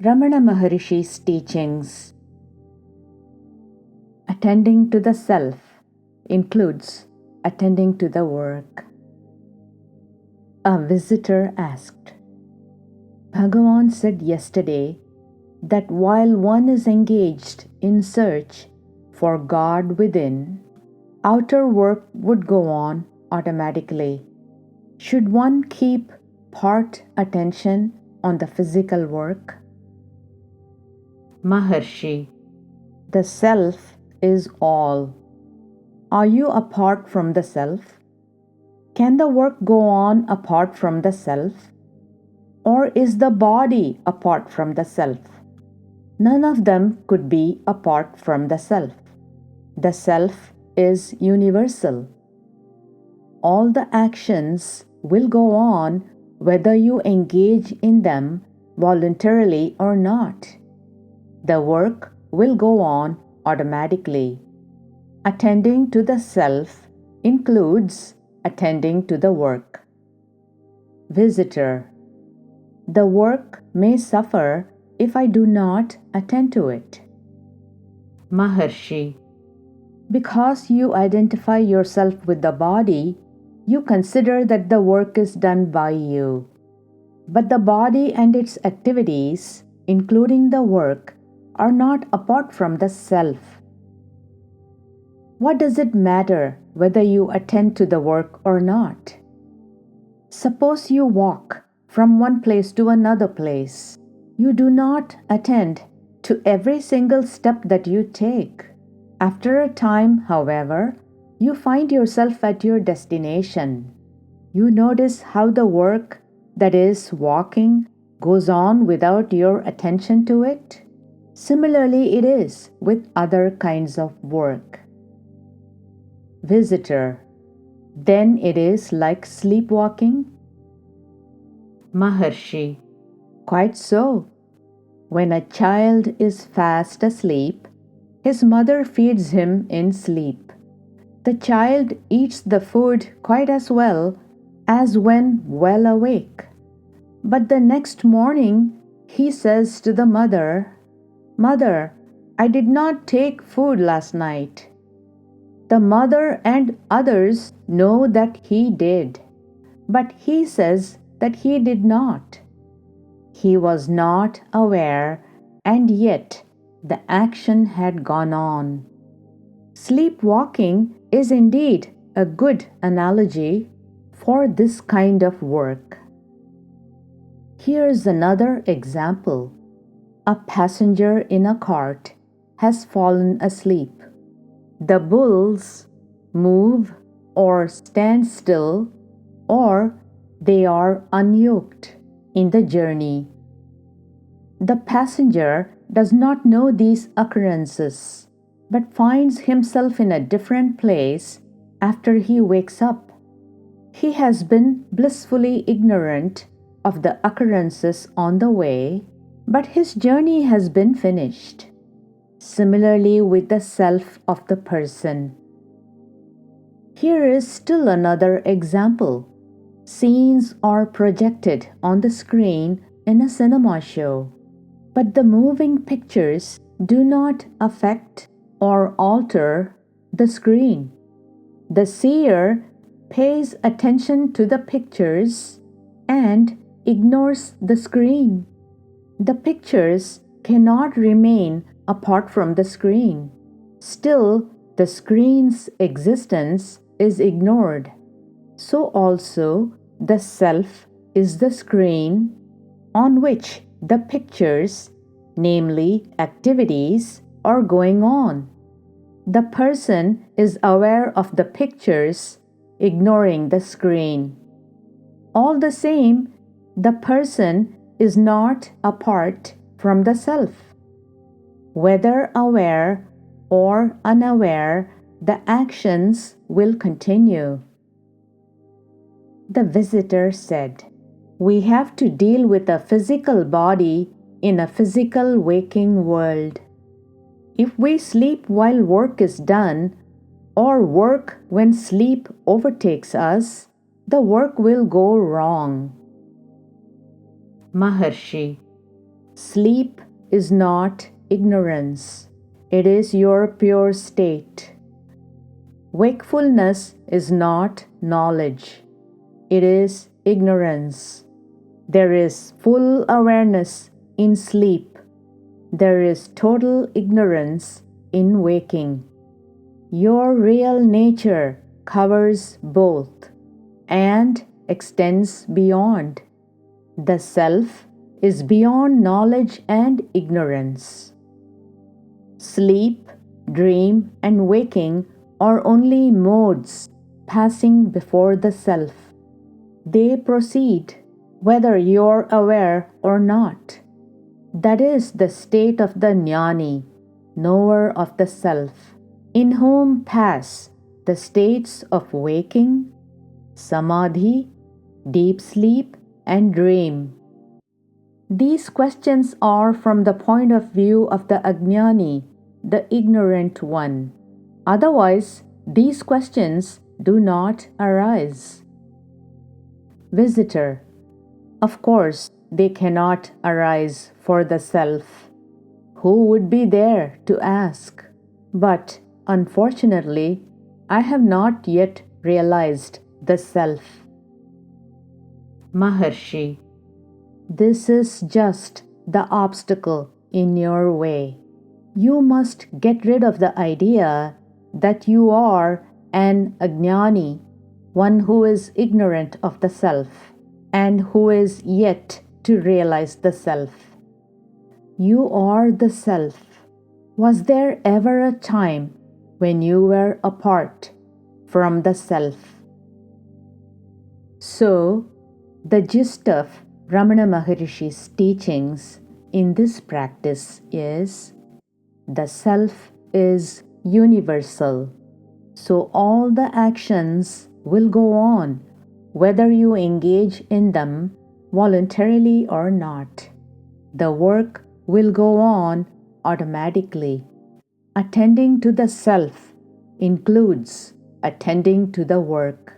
Ramana Maharshi's teachings. Attending to the self includes attending to the work. A visitor asked, Bhagavan said yesterday that while one is engaged in search for God within, outer work would go on automatically. Should one keep part attention on the physical work? Maharshi, the self is all. Are you apart from the self? Can the work go on apart from the self? Or is the body apart from the self? None of them could be apart from the self. The self is universal. All the actions will go on whether you engage in them voluntarily or not. The work will go on automatically. Attending to the self includes attending to the work. Visitor, the work may suffer if I do not attend to it. Maharshi, because you identify yourself with the body, you consider that the work is done by you. But the body and its activities, including the work, are not apart from the self. What does it matter whether you attend to the work or not? Suppose you walk from one place to another place. You do not attend to every single step that you take. After a time, however, you find yourself at your destination. You notice how the work, that is, walking, goes on without your attention to it. Similarly, it is with other kinds of work. Visitor, then it is like sleepwalking? Maharshi, quite so. When a child is fast asleep, his mother feeds him in sleep. The child eats the food quite as well as when well awake. But the next morning, he says to the mother, Mother, I did not take food last night. The mother and others know that he did, but he says that he did not. He was not aware, and yet the action had gone on. Sleepwalking is indeed a good analogy for this kind of work. Here's another example. A passenger in a cart has fallen asleep. The bulls move or stand still, or they are unyoked in the journey. The passenger does not know these occurrences, but finds himself in a different place after he wakes up. He has been blissfully ignorant of the occurrences on the way, but his journey has been finished. Similarly with the self of the person. Here is still another example. Scenes are projected on the screen in a cinema show, but the moving pictures do not affect or alter the screen. The seer pays attention to the pictures and ignores the screen. The pictures cannot remain apart from the screen. Still, the screen's existence is ignored. So also, the self is the screen on which the pictures, namely activities, are going on. The person is aware of the pictures, ignoring the screen. All the same, the person is not apart from the self. Whether aware or unaware, the actions will continue. The visitor said, We have to deal with a physical body in a physical waking world. If we sleep while work is done, or work when sleep overtakes us, the work will go wrong. Maharshi, Sleep is not ignorance. It is your pure state. Wakefulness is not knowledge. It is ignorance. There is full awareness in sleep. There is total ignorance in waking. Your real nature covers both and extends beyond. The self is beyond knowledge and ignorance. Sleep, dream, and waking are only modes passing before the self. They proceed whether you're aware or not. That is the state of the jnani, knower of the self, in whom pass the states of waking, samadhi, deep sleep, and dream. These questions are from the point of view of the ajnani, the ignorant one. Otherwise, these questions do not arise. Visitor. Of course, they cannot arise for the self. Who would be there to ask? But, unfortunately, I have not yet realized the self. Maharshi. This is just the obstacle in your way. You must get rid of the idea that you are an ajnani, one who is ignorant of the self and who is yet to realize the self. You are the self. Was there ever a time when you were apart from the self? So, the gist of Ramana Maharshi's teachings in this practice is the self is universal. So all the actions will go on whether you engage in them voluntarily or not. The work will go on automatically. Attending to the self includes attending to the work.